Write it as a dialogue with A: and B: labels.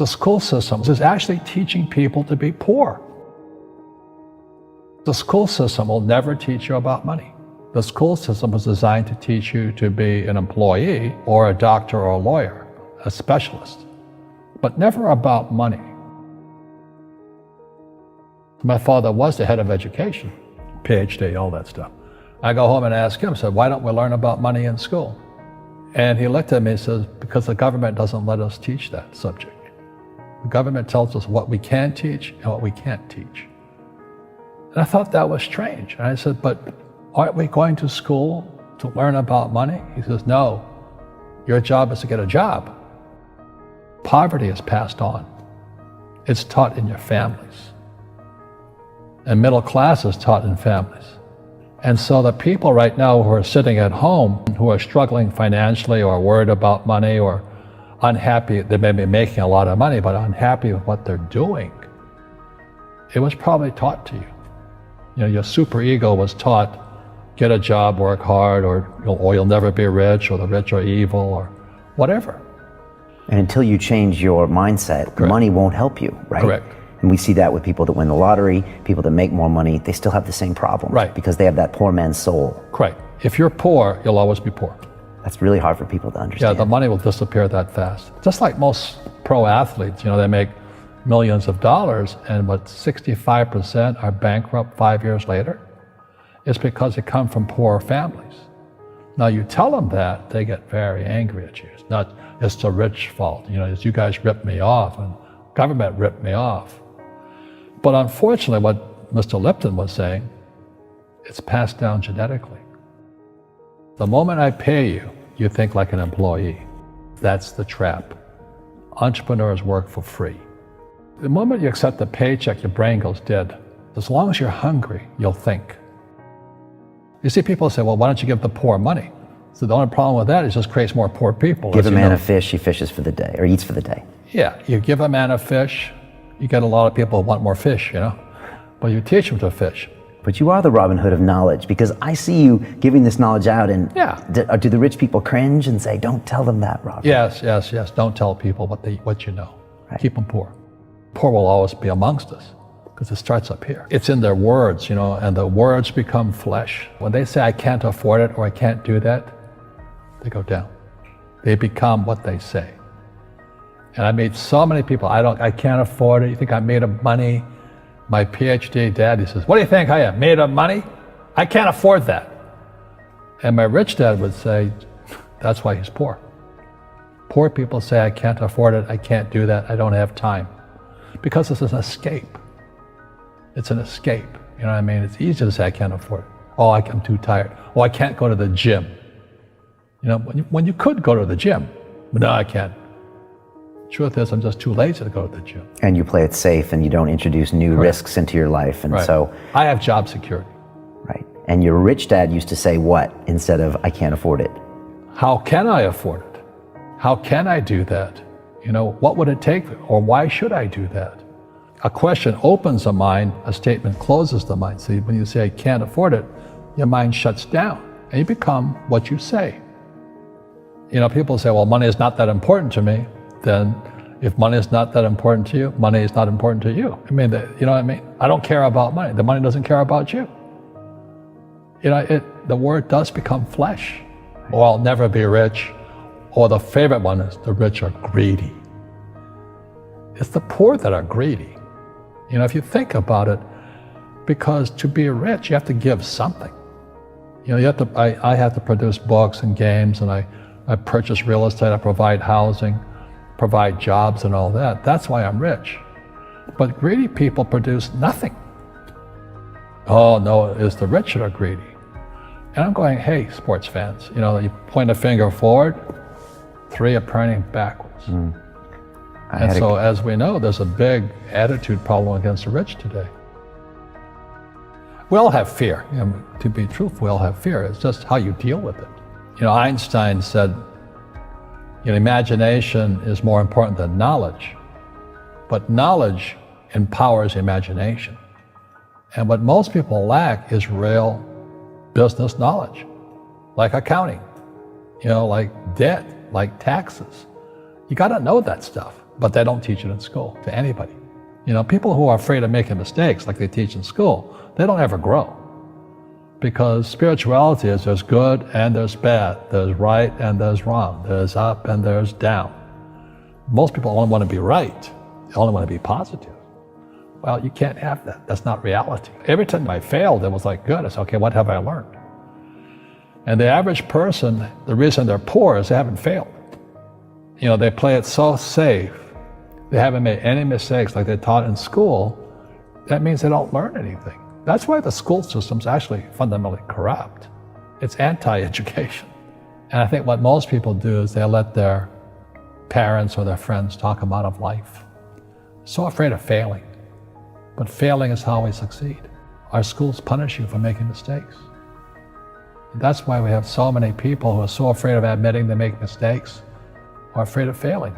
A: The school system is actually teaching people to be poor. The school system will never teach you about money. The school system was designed to teach you to be an employee or a doctor or a lawyer, a specialist, but never about money. My father was the head of education, PhD, all that stuff. I go home and ask him, I said, why don't we learn about money in school? And he looked at me and says, because the government doesn't let us teach that subject. The government tells us what we can teach and what we can't teach. And I thought that was strange. And I said, but aren't we going to school to learn about money? He says, no, your job is to get a job. Poverty is passed on. It's taught in your families. And middle class is taught in families. And so the people right now who are sitting at home, who are struggling financially or worried about money or unhappy, they may be making a lot of money, but unhappy with what they're doing, it was probably taught to you. You know, your super ego was taught, get a job, work hard, or you'll never be rich, or the rich are evil, or whatever.
B: And until you change your mindset,
A: Correct.
B: Money won't help you, right?
A: Correct.
B: And we see that with people that win the lottery, people that make more money, they still have the same problem.
A: Right.
B: Because they have that poor man's soul.
A: Correct. If you're poor, you'll always be poor.
B: That's really hard for people to understand.
A: Yeah, the money will disappear that fast. Just like most pro athletes, they make millions of dollars, and 65% are bankrupt 5 years later. It's because they come from poor families. Now you tell them that, they get very angry at you. It's the rich fault. It's you guys ripped me off, and government ripped me off. But unfortunately, what Mr. Lipton was saying, it's passed down genetically. The moment I pay you, you think like an employee. That's the trap. Entrepreneurs work for free. The moment you accept the paycheck, your brain goes dead. As long as you're hungry, you'll think. You see people say, well, why don't you give the poor money? So the only problem with that is it just creates more poor people.
B: Give a man a fish, he fishes for the day, or eats for the day.
A: Yeah, you give a man a fish, you get a lot of people who want more fish, but you teach them to fish.
B: But you are the Robin Hood of knowledge, because I see you giving this knowledge out, and do the rich people cringe and say, don't tell them that, Robin?
A: Yes. Don't tell people what you know.
B: Right.
A: Keep them poor. Poor will always be amongst us, because it starts up here. It's in their words, and the words become flesh. When they say, I can't afford it, or I can't do that, they go down. They become what they say. And I meet so many people, I can't afford it. You think I'm made of money? My PhD dad, he says, what do you think I am, made of money? I can't afford that. And my rich dad would say, that's why he's poor. Poor people say, I can't afford it, I can't do that, I don't have time. Because it's an escape. It's an escape, you know what I mean? It's easy to say, I can't afford it. Oh, I'm too tired. Oh, I can't go to the gym. When you could go to the gym, but no, I can't. Truth is, I'm just too lazy to go to the gym.
B: And you play it safe, and you don't introduce new risks into your life, and so...
A: I have job security.
B: Right. And your rich dad used to say what instead of, I can't afford it?
A: How can I afford it? How can I do that? What would it take, or why should I do that? A question opens the mind, a statement closes the mind. See, when you say, I can't afford it, your mind shuts down, and you become what you say. People say, well, money is not that important to me. Then if money is not that important to you, money is not important to you. You know what I mean? I don't care about money. The money doesn't care about you. The word does become flesh. Or I'll never be rich. Or the favorite one is the rich are greedy. It's the poor that are greedy. If you think about it, because to be rich, you have to give something. I have to produce books and games, and I purchase real estate, I provide housing, provide jobs and all that. That's why I'm rich. But greedy people produce nothing. Oh no, it's the rich that are greedy. And I'm going, hey, sports fans, you point a finger forward, 3 are pointing backwards. And so as we know, there's a big attitude problem against the rich today. We all have fear. To be truthful, we all have fear. It's just how you deal with it. Einstein said, imagination is more important than knowledge, but knowledge empowers imagination. And what most people lack is real business knowledge, like accounting, like debt, like taxes. You got to know that stuff. but they don't teach it in school to anybody. You know, people who are afraid of making mistakes like they teach in school, they don't ever grow. Because spirituality is there's good and there's bad, there's right and there's wrong, there's up and there's down. Most people only want to be right, they only want to be positive. Well, you can't have that, that's not reality. Every time I failed, it was like, good, it's okay, what have I learned? And the average person, the reason they're poor is they haven't failed. You know, they play it so safe, they haven't made any mistakes like they taught in school, that means they don't learn anything. That's why the school system's actually fundamentally corrupt. It's anti-education. And I think what most people do is they let their parents or their friends talk them out of life. So afraid of failing. But failing is how we succeed. Our schools punish you for making mistakes. And that's why we have so many people who are so afraid of admitting they make mistakes or afraid of failing.